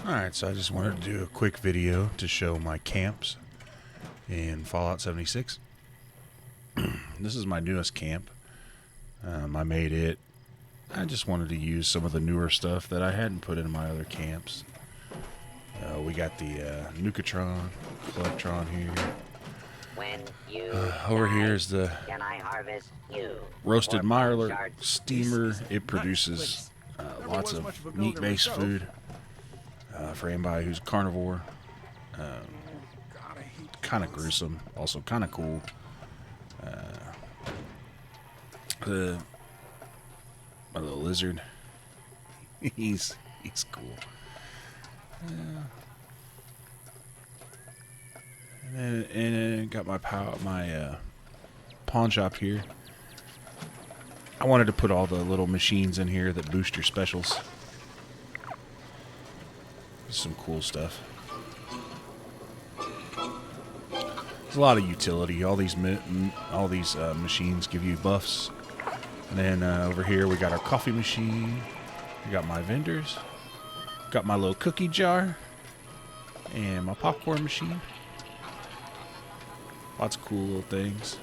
Alright, so I just wanted to do a quick video to show my camps in Fallout 76. This is my newest camp. I made it. I just wanted to use some of the newer stuff that I hadn't put in my other camps. We got the Nukatron, Collectron here. When you Over die, here is the can I harvest you? roasted Or Mirelurk Bone steamer. It produces lots of meat-based food for anybody who's a carnivore. Kind of gruesome, also kind of cool. My little lizard, he's cool. And then got my pawn shop here. I wanted to put all the little machines in here that boost your specials. Some cool stuff. There's a lot of utility. All these machines give you buffs. And then over here we got our coffee machine. We got my vendors. Got my little cookie jar. And my popcorn machine. Lots of cool little things.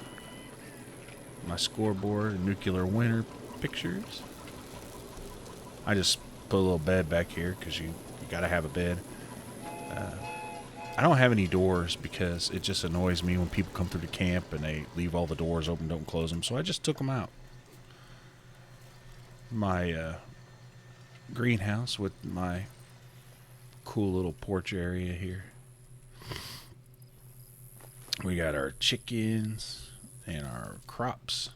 My scoreboard and nuclear winter pictures. I just put a little bed back here because you gotta have a bed. I don't have any doors because it just annoys me when people come through the camp and they leave all the doors open, don't close them. So I just took them out. My greenhouse with my cool little porch area here. We got our chickens and our crops.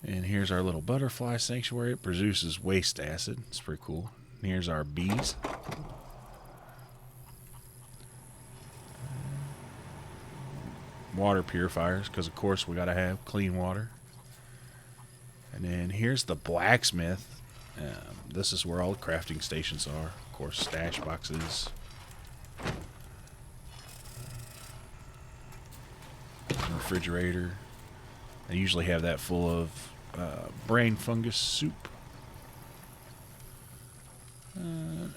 And here's our little butterfly sanctuary. It produces waste acid. It's pretty cool. And here's our bees. Water purifiers, because of course we got to have clean water. And then here's the blacksmith. This is where all the crafting stations are. Of course, stash boxes. Refrigerator. I usually have that full of brain fungus soup.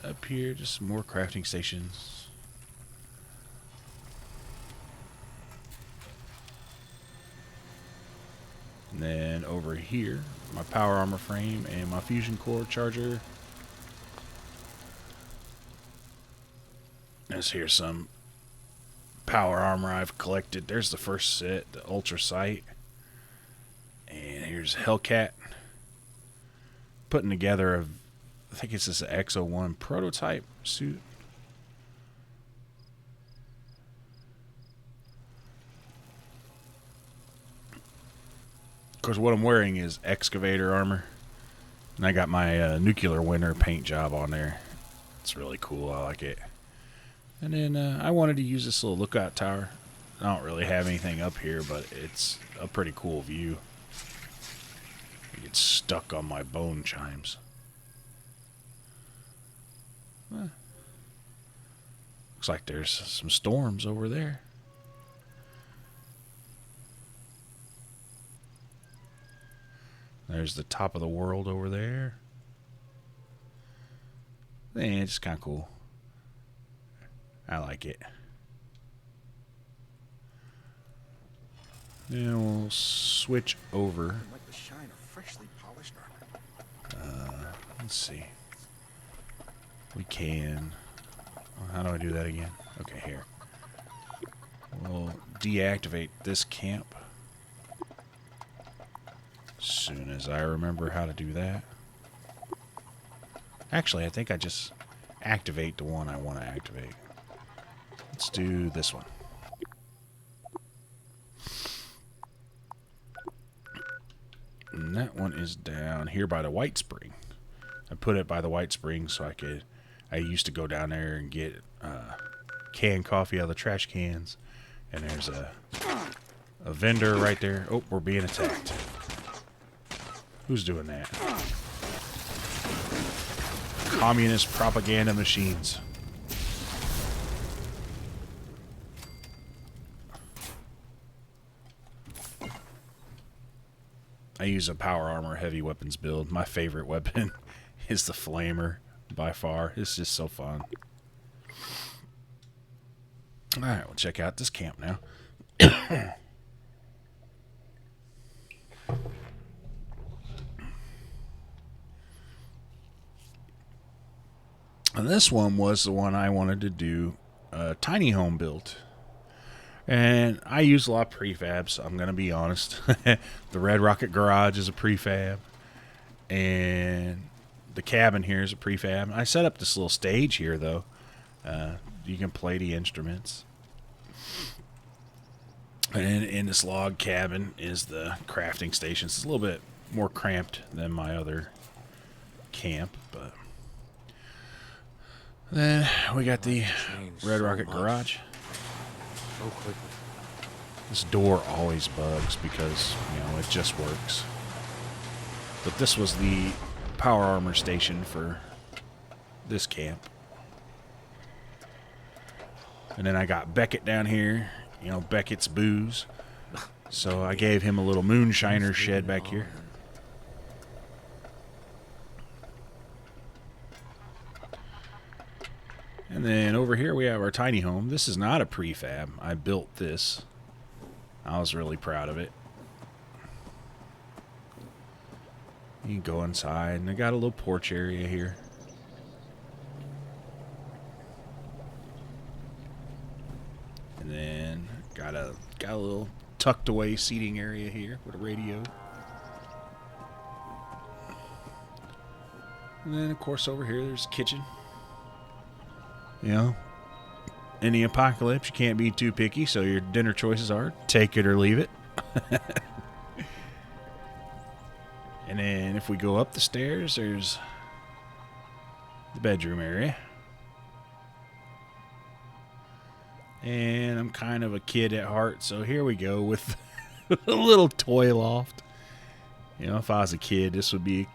Up here, just some more crafting stations. And then over here, my power armor frame and my fusion core charger. Here's some power armor I've collected. There's the first set, the Ultra Sight. And here's Hellcat. Putting together I think it's this X01 prototype suit. Of course, what I'm wearing is excavator armor. And I got my nuclear winter paint job on there. It's really cool. I like it. And then I wanted to use this little lookout tower. I don't really have anything up here, but it's a pretty cool view. I get stuck on my bone chimes. Looks like there's some storms over there. There's the top of the world over there. Yeah, it's kind of cool. I like it. Then we'll switch over. Let's see. We can. How do I do that again? Okay, here. We'll deactivate this camp. As soon as I remember how to do that. Actually, I think I just activate the one I want to activate. Let's do this one. And that one is down here by the White Spring. I put it by the White Spring so I used to go down there and get canned coffee out of the trash cans. And there's a vendor right there. Oh, we're being attacked. Who's doing that? Communist propaganda machines. I use a power armor heavy weapons build. My favorite weapon is the flamer. by far. It's just so fun. All right, we'll check out this camp now. And this one was the one I wanted to do a tiny home build. And I use a lot of prefabs, I'm going to be honest. The Red Rocket Garage is a prefab. And the cabin here is a prefab. I set up this little stage here, though. You can play the instruments. And in this log cabin is the crafting station. It's a little bit more cramped than my other camp, but then we got the Red Rocket Garage. So quickly. This door always bugs because, you know, it just works. But this was the power armor station for this camp. And then I got Beckett down here. You know, Beckett's booze. So I gave him a little moonshiner shed back here. And then over here we have our tiny home. This is not a prefab. I built this. I was really proud of it. You can go inside, and I got a little porch area here. And then got a little tucked away seating area here with a radio. And then of course over here there's a kitchen. You know, in the apocalypse you can't be too picky, so your dinner choices are take it or leave it. And then if we go up the stairs, there's the bedroom area. And I'm kind of a kid at heart, so here we go with a little toy loft. You know, if I was a kid, this would be a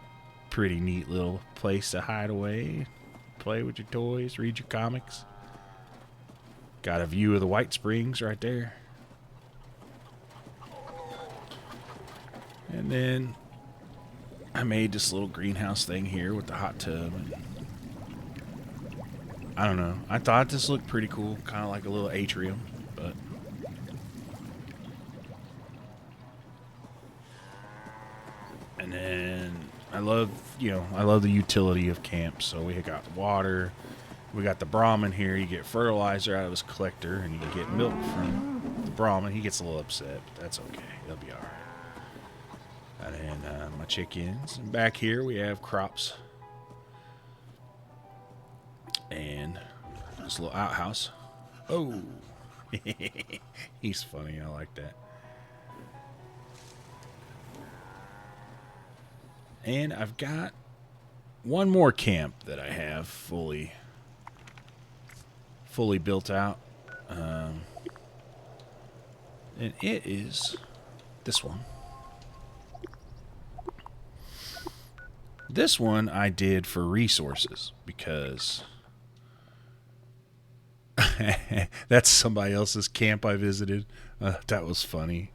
pretty neat little place to hide away, play with your toys, read your comics. Got a view of the White Springs right there. And then I made this little greenhouse thing here with the hot tub. And I don't know. I thought this looked pretty cool, kind of like a little atrium, but and then I love the utility of camp. So we got water, we got the Brahmin here. You get fertilizer out of his collector, and you can get milk from the Brahmin. He gets a little upset, but that's okay. He'll be all right. And then my chickens. And back here we have crops. And this little outhouse. Oh, he's funny. I like that. And I've got one more camp that I have fully built out. And it is this one. This one I did for resources because that's somebody else's camp I visited. That was funny.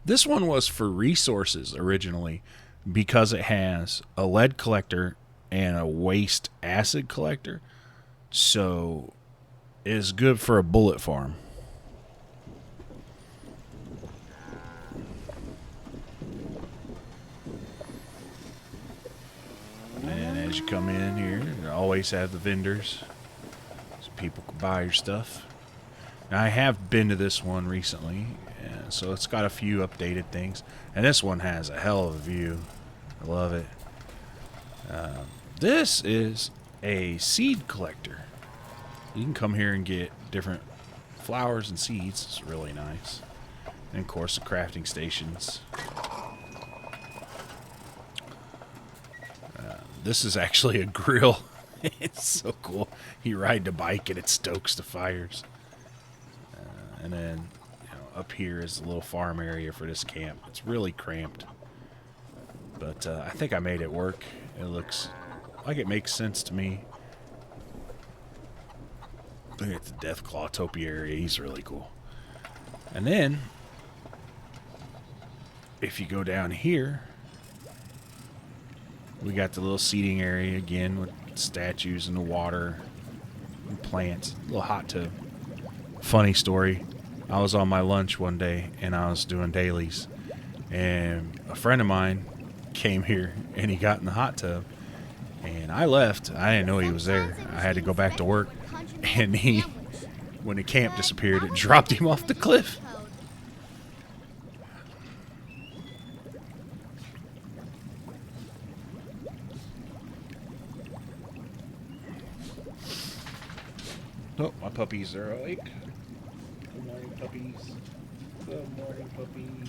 This one was for resources originally because it has a lead collector and a waste acid collector. So it's good for a bullet farm. And as you come in here, you always have the vendors so people can buy your stuff. Now, I have been to this one recently, and so it's got a few updated things. And this one has a hell of a view. I love it. This is a seed collector. You can come here and get different flowers and seeds. It's really nice. And, of course, the crafting stations. This is actually a grill. It's so cool. You ride the bike and it stokes the fires. And then up here is the little farm area for this camp. It's really cramped. But I think I made it work. It looks like it makes sense to me. Look at the Deathclaw topiary. He's really cool. And then, if you go down here, We got the little seating area again with statues and the water and plants. A little hot tub. Funny story. I was on my lunch one day and I was doing dailies. And a friend of mine came here and he got in the hot tub. And I left. I didn't know he was there. I had to go back to work. And when the camp disappeared, it dropped him off the cliff. Oh, my puppies are awake. Good morning, puppies. Good morning, puppies.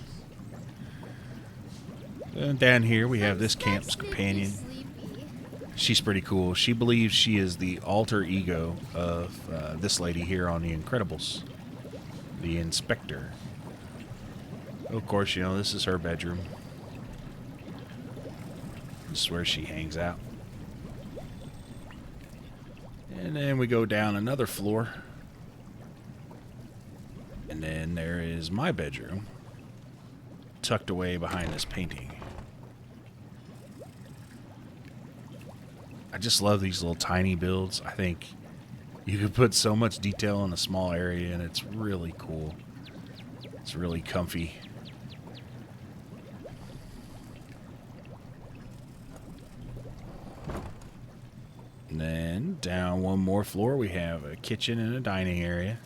And down here we have this camp's companion. She's pretty cool. She believes she is the alter ego of this lady here on The Incredibles. The Inspector. Of course, you know, this is her bedroom. This is where she hangs out. And then we go down another floor. And then there is my bedroom, tucked away behind this painting. I just love these little tiny builds. I think you could put so much detail in a small area, and it's really cool. It's really comfy. And then down one more floor, we have a kitchen and a dining area.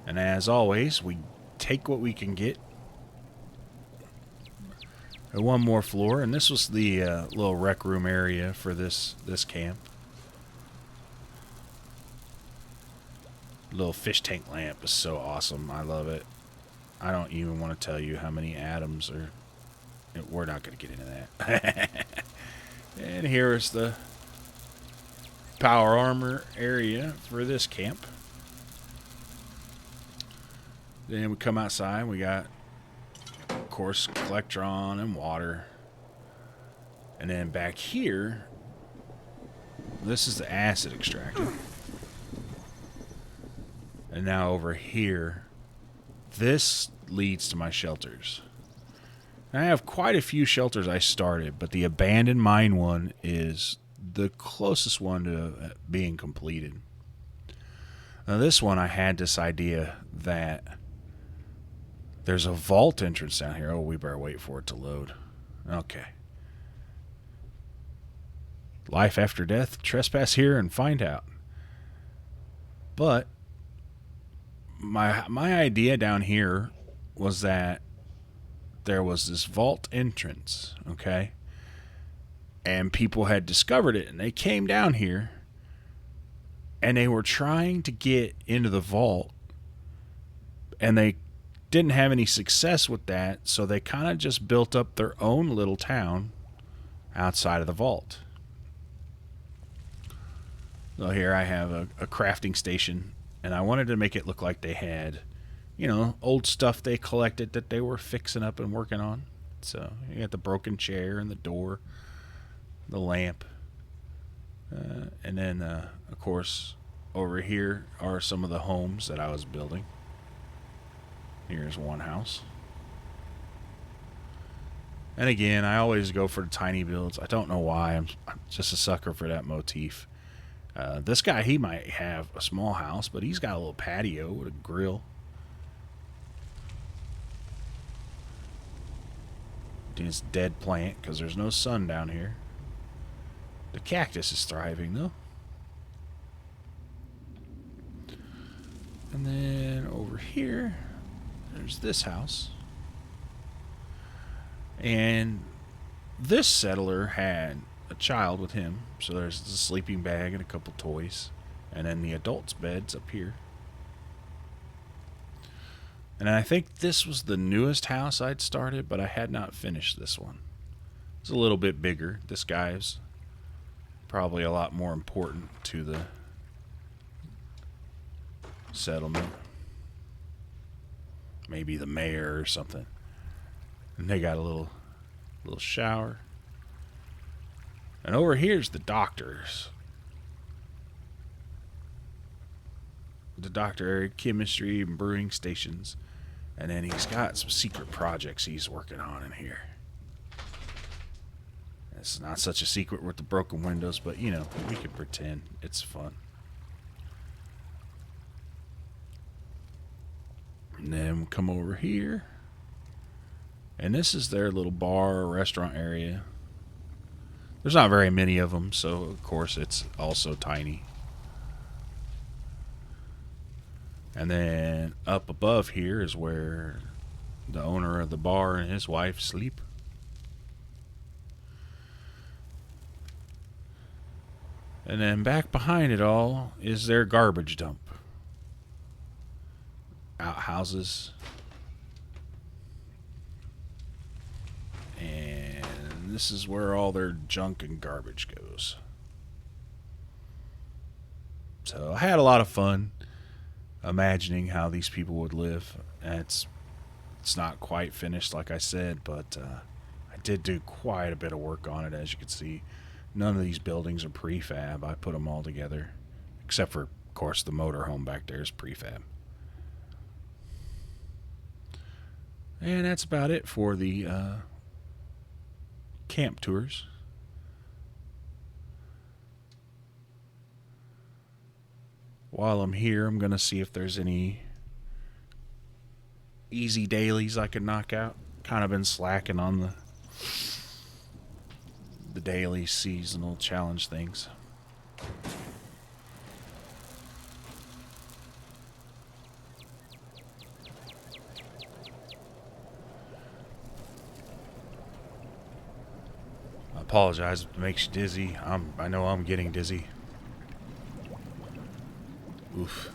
And as always, we take what we can get. And one more floor, and this was the little rec room area for this camp. Little fish tank lamp is so awesome. I love it. I don't even want to tell you how many atoms are... We're not going to get into that. And here is the power armor area for this camp. Then we come outside. We got, of course, Electron and water. And then back here, this is the acid extractor. And now over here, this leads to my shelters. I have quite a few shelters I started, but the abandoned mine one is the closest one to being completed. Now this one, I had this idea that there's a vault entrance down here. Oh, we better wait for it to load. Okay. Life after death, trespass here and find out. But my idea down here was that there was this vault entrance, okay? And people had discovered it, and they came down here, and they were trying to get into the vault, and they didn't have any success with that, so they kind of just built up their own little town outside of the vault. So here I have a crafting station, and I wanted to make it look like they had, you know, old stuff they collected that they were fixing up and working on. So you got the broken chair and the door, the lamp. And then, of course, over here are some of the homes that I was building. Here's one house. And again, I always go for the tiny builds. I don't know why. I'm just a sucker for that motif. This guy, he might have a small house, but he's got a little patio with a grill. It's dead plant because there's no sun down here. The cactus is thriving though. And then over here, there's this house. And this settler had a child with him. So there's a sleeping bag and a couple toys. And then the adult's bed's up here. And I think this was the newest house I'd started, but I had not finished this one. It's a little bit bigger. This guy's probably a lot more important to the settlement. Maybe the mayor or something. And they got a little shower. And over here's the doctors. The doctor area, chemistry and brewing stations. And then he's got some secret projects he's working on in here. It's not such a secret with the broken windows, but you know, we can pretend. It's fun. And then we come over here. And this is their little bar or restaurant area. There's not very many of them, so of course it's also tiny. And then up above here is where the owner of the bar and his wife sleep. And then back behind it all is their garbage dump. Outhouses. And this is where all their junk and garbage goes. So I had a lot of fun imagining how these people would live. And it's not quite finished, like I said, but I did do quite a bit of work on it, as you can see. None of these buildings are prefab. I put them all together, except for, of course, the motorhome back there is prefab. And that's about it for the camp tours. While I'm here, I'm going to see if there's any easy dailies I can knock out. Kind of been slacking on the daily seasonal challenge things. I apologize if it makes you dizzy. I know I'm getting dizzy. Oof.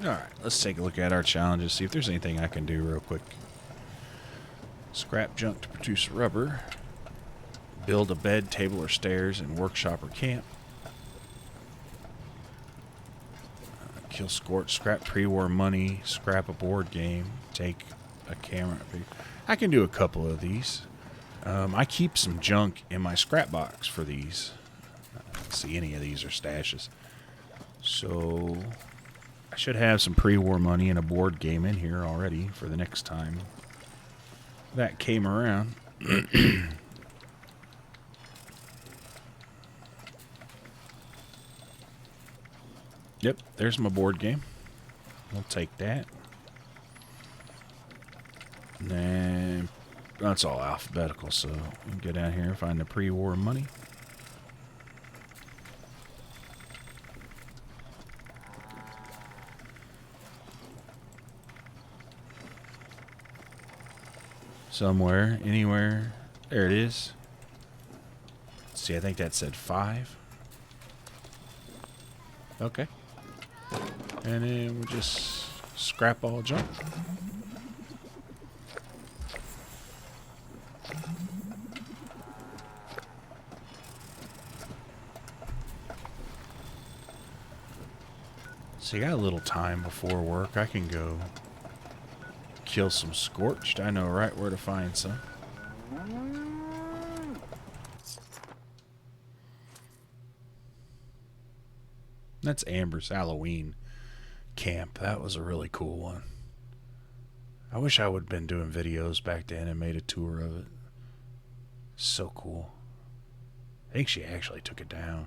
Alright, let's take a look at our challenges, see if there's anything I can do real quick. Scrap junk to produce rubber. Build a bed, table, or stairs in workshop or camp. Kill scorch, scrap pre-war money, scrap a board game, take a camera. I can do a couple of these. I keep some junk in my scrap box for these. I don't see any of these are stashes. So I should have some pre-war money and a board game in here already for the next time that came around. Yep, there's my board game. We'll take that. And then that's all alphabetical, so we'll get down here and find the pre-war money. Somewhere, anywhere. There it is. Let's see, I think that said 5. Okay. And then we'll just scrap all junk. So you got a little time before work. I can go kill some scorched. I know right where to find some. That's Amber's Halloween camp. That was a really cool one. I wish I would have been doing videos back then and made a tour of it. So cool. I think she actually took it down.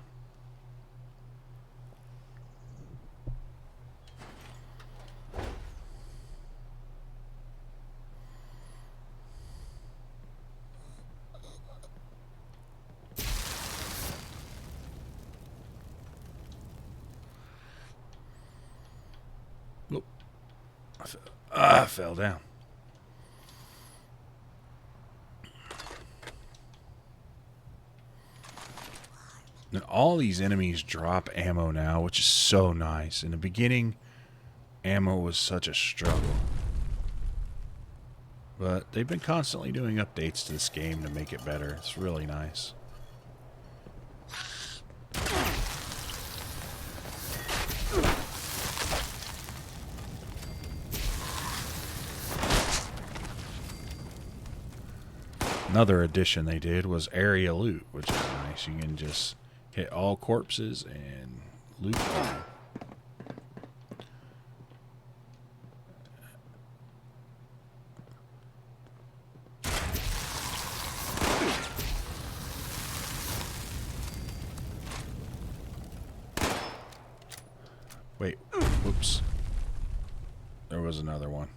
I fell down. Now, all these enemies drop ammo now, which is so nice. In the beginning, ammo was such a struggle. But they've been constantly doing updates to this game to make it better. It's really nice. Another addition they did was area loot, which is nice. You can just hit all corpses and loot them. Wait, whoops. There was another one.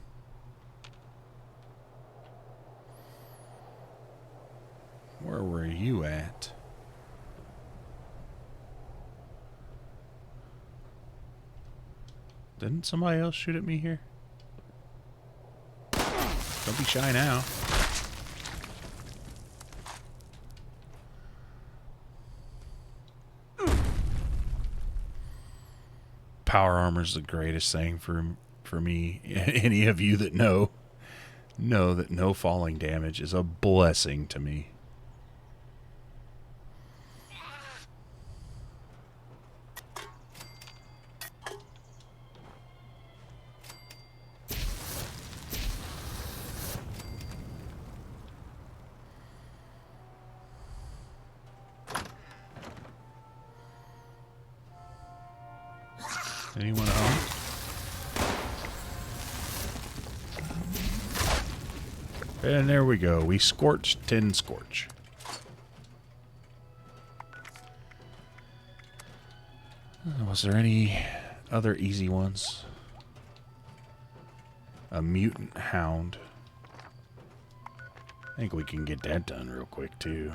Where were you at? Didn't somebody else shoot at me here? Don't be shy now. Power armor's the greatest thing for me. Any of you that know that no falling damage is a blessing to me. Anyone home? And there we go. We scorched 10 scorch. Was there any other easy ones? A mutant hound. I think we can get that done real quick too.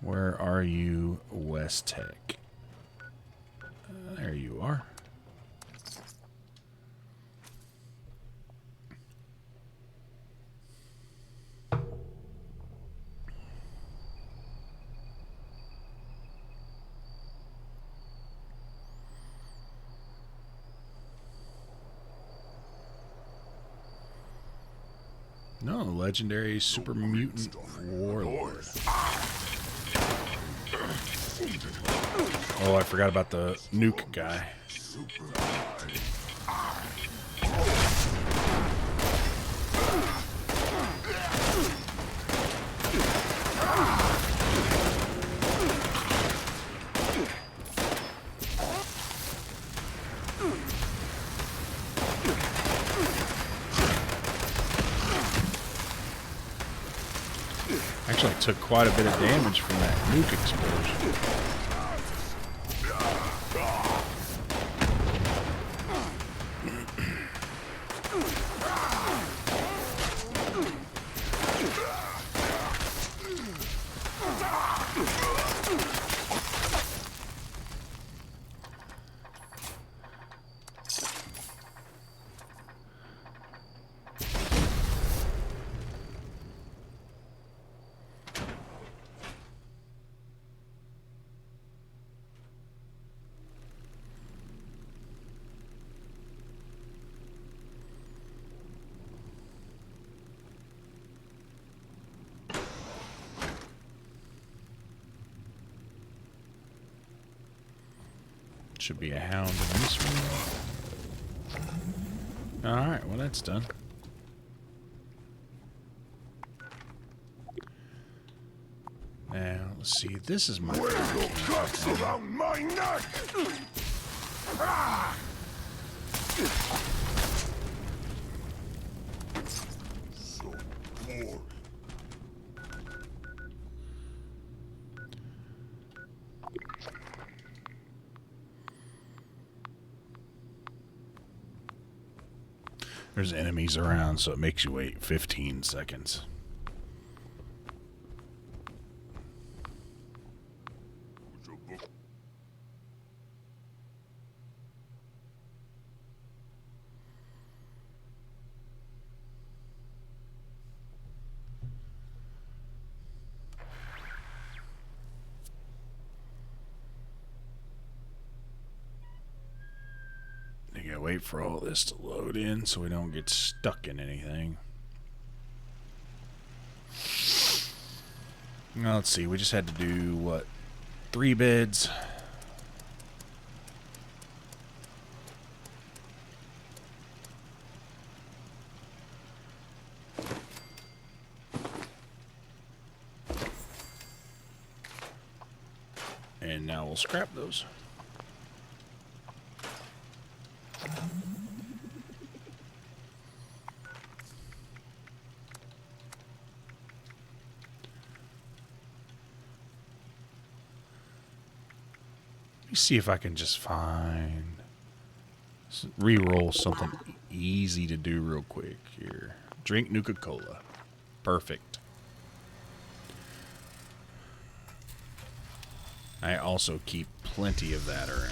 Where are you, West Tech? There you are. No, legendary super mutant warlord. Oh, I forgot about the nuke guy. Actually, I took quite a bit of damage from that nuke explosion. Should be a hound in this room. Alright, well that's done. Now, let's see. This is my Cuts around my neck! Ah! So boring. There's enemies around, so it makes you wait 15 seconds. You gotta wait for all this to load in so we don't get stuck in anything. Now, let's see, we just had to do, what, 3 bids? And now we'll scrap those. me see if I can just find... re-roll something easy to do real quick here. Drink Nuka-Cola. Perfect. I also keep plenty of that around.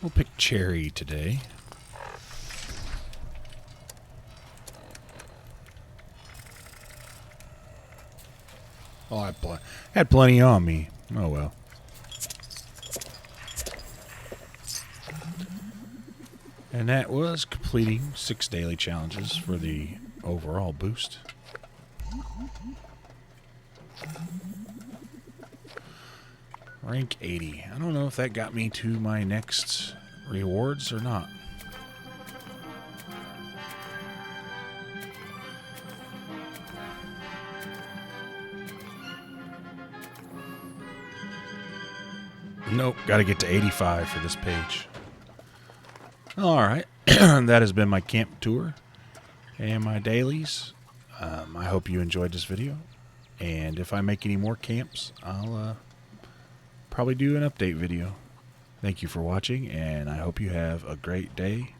We'll pick cherry today. Oh, I had plenty on me. Oh, well. And that was completing 6 daily challenges for the overall boost. Rank 80. I don't know if that got me to my next rewards or not. Nope, got to get to 85 for this page. Alright, that has been my camp tour and my dailies. I hope you enjoyed this video. And if I make any more camps, I'll probably do an update video. Thank you for watching, and I hope you have a great day